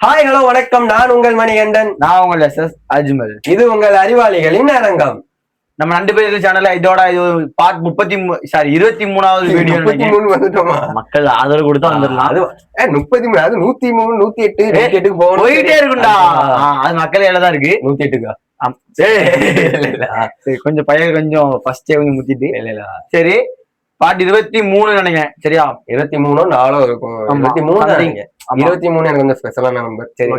Hi hello வணக்கம். நான் உங்கள் மணிகண்டன். நான் உங்கள் எஸ் அஜ்மல். இது உங்கள் அறிவாளிகளின் அரங்கம். நம்ம 2 பேர் சேனல்ல இதோட இது பார்ட் 23வது வீடியோ. 33 வந்துட்டோமா? மக்கள் ஆதரவு கொடுத்தா வந்துடலாம். அது 33, அது 103, 108, 108க்கு போயிட்டே இருக்குண்டா. அது மக்கள் தான் இருக்கு. 108க்கா? சரி, கொஞ்சம் பையன் கொஞ்சம் ஃபர்ஸ்டே கொஞ்சம் முத்திட்டு. சரி, பார்ட் 23 நினைக்கிறேன். சரியா? 23 4 இருக்கும். 23 எனக்கு கொஞ்சம் ஸ்பெஷலான நம்பர். சரி,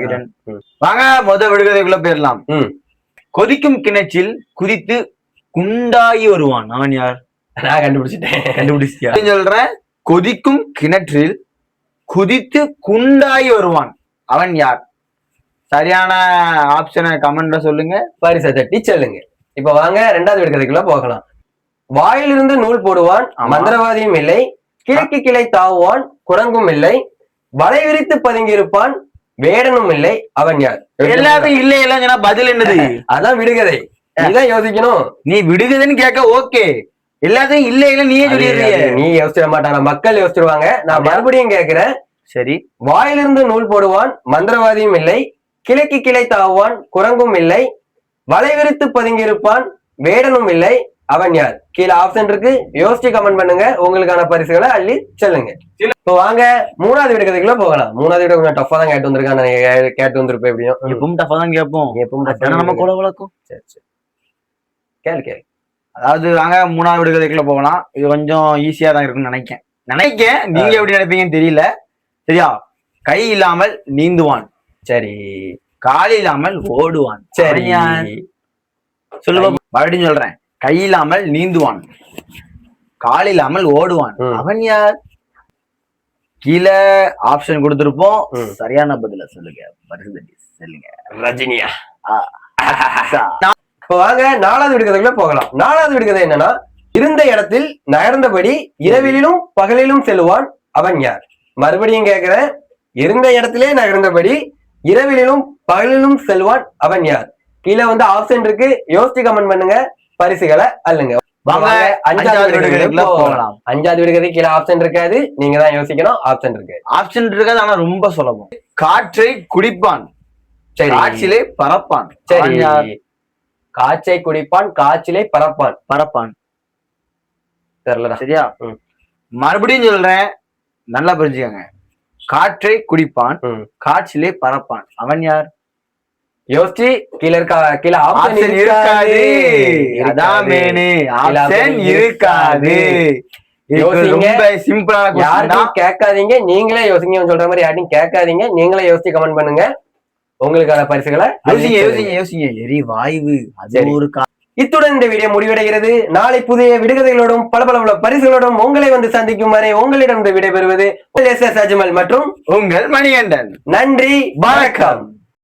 வாங்க முதல் விடுகதைக்குள்ள போயிடலாம். கொதிக்கும் கிணற்றில் குதித்து குண்டாகி வருவான், அவன் யார்? நான் கண்டுபிடிச்சிட்டியா? சொல்றேன், கொதிக்கும் கிணற்றில் குதித்து குண்டாகி வருவான், அவன் யார்? சரியான ஆப்ஷனை கமெண்ட்ல சொல்லுங்க, பரிசை தட்டி சொல்லுங்க. இப்ப வாங்க 2வது விடுகதைக்குள்ள போகலாம். வாயிலிருந்து நூல் போடுவான், மந்திரவாதியும் இல்லை, கிழக்கு கிளை தாவுவான், குரங்கும் இல்லை, வலை விரித்து பதுங்கி இருப்பான், வேடனும் இல்லை, அவன் யார்? எல்லாமே இல்லை இல்லைன்னா பதில் என்னது? அதான் விடுகதை. நீதான் யோசிக்கணும். நீ விடுகதைன்னு கேட்க ஓகே, எல்லாத்தையும் இல்ல இல்ல நீயே சொல்லிடுறிய. நீ யோசிச்சிட மாட்டாங்க, மக்கள் யோசிச்சிருவாங்க. நான் மறுபடியும் கேட்கிறேன். சரி. வாயிலிருந்து நூல் போடுவான், மந்திரவாதியும் இல்லை, கிழக்கு கிளை தாவுவான், குரங்கும் இல்லை, வலை விரித்து பதுங்கி இருப்பான், வேடனும் இல்லை, அவன் யார்? கீழே ஆப்ஷன் இருக்கு, யோசிச்சு கமெண்ட் பண்ணுங்க. உங்களுக்கான பரிசுகளை அள்ளி சொல்லுங்க. இப்போ வாங்க 3வது விடுகதைக்குள்ள போகலாம். 3வது விட கொஞ்சம் டஃபா தான் கேட்டு வந்திருக்கான். கேட்டு வந்திருப்பேன். எப்பவும் டஃபா தான் கேட்போம். நம்ம கூட வழக்கம். சரி சரி, கேளு. அதாவது வாங்க 3வது விடுகதைக்குள்ள போகலாம். இது கொஞ்சம் ஈஸியா தான் இருக்கும்னு நினைக்கேன். நீங்க எப்படி நினைப்பீங்கன்னு தெரியல. சரியா? கை இல்லாமல் நீந்துவான். சரி. கால் இல்லாமல் ஓடுவான். சரி, சொல்லுவோம். மறுபடியும் சொல்றேன், கை இல்லாமல் நீந்துவான், கால் இல்லாமல் ஓடுவான், அவன் யார்? கீழே ஆப்ஷன் கொடுத்திருப்போம். சரியான பதில சொல்லுங்க. சொல்லுங்க. ரஜினியா? இப்ப வாங்க 4வது விடுகதைக்குள்ள போகலாம். 4வது விடுகதை என்னன்னா, இருந்த இடத்தில் நகர்ந்தபடி இரவிலும் பகலிலும் செல்வான், அவன் யார்? மறுபடியும் கேட்கிறேன், இருந்த இடத்திலே நகர்ந்தபடி இரவிலும் பகலிலும் செல்வான், அவன் யார்? கீழே ஆப்ஷன் இருக்கு, யோசிச்சு கமெண்ட் பண்ணுங்க. பரிசுகளை அள்ளுங்க. 5வது விடுகதைக்குள்ள போகலாம். 5வது விடுகதை கீழே ஆப்ஷன் இருக்காது, நீங்க தான் யோசிக்கணும். ஆப்ஷன் இருக்காது, ஆனா ரொம்ப சுலபம். காற்றை குடிப்பான், காற்றிலே பறப்பான். சரி. காற்றை குடிப்பான், காற்றிலே பறப்பான். தெரியல. சரியா? மறுபடியும் சொல்றேன், நல்லா புரிஞ்சுக்கங்க. காற்றை குடிப்பான், காற்றிலே பறப்பான், அவன் யார்? யோசிச்சு கீழே ஆப்ஷன் இருக்காது. யார்ட்டும் கேட்காதீங்க, நீங்களே யோசிங்க. சொல்ற மாதிரி யார்ட்டும் கேட்காதீங்க, நீங்களே யோசிச்சு கமெண்ட் பண்ணுங்க. உங்களுக்கான பரிசுகளை யோசிங்க. எரிவாயு இத்துடன் இந்த வீடியோ முடிவடைகிறது. நாளை புதிய விடுகதைகளோடும் பல பரிசுகளோடும் உங்களை சந்திக்கும் வரை உங்களிடம் விடைபெறுவது எஸ் அஜ்மல் மற்றும் உங்கள் மணிகண்டன். நன்றி, வணக்கம்.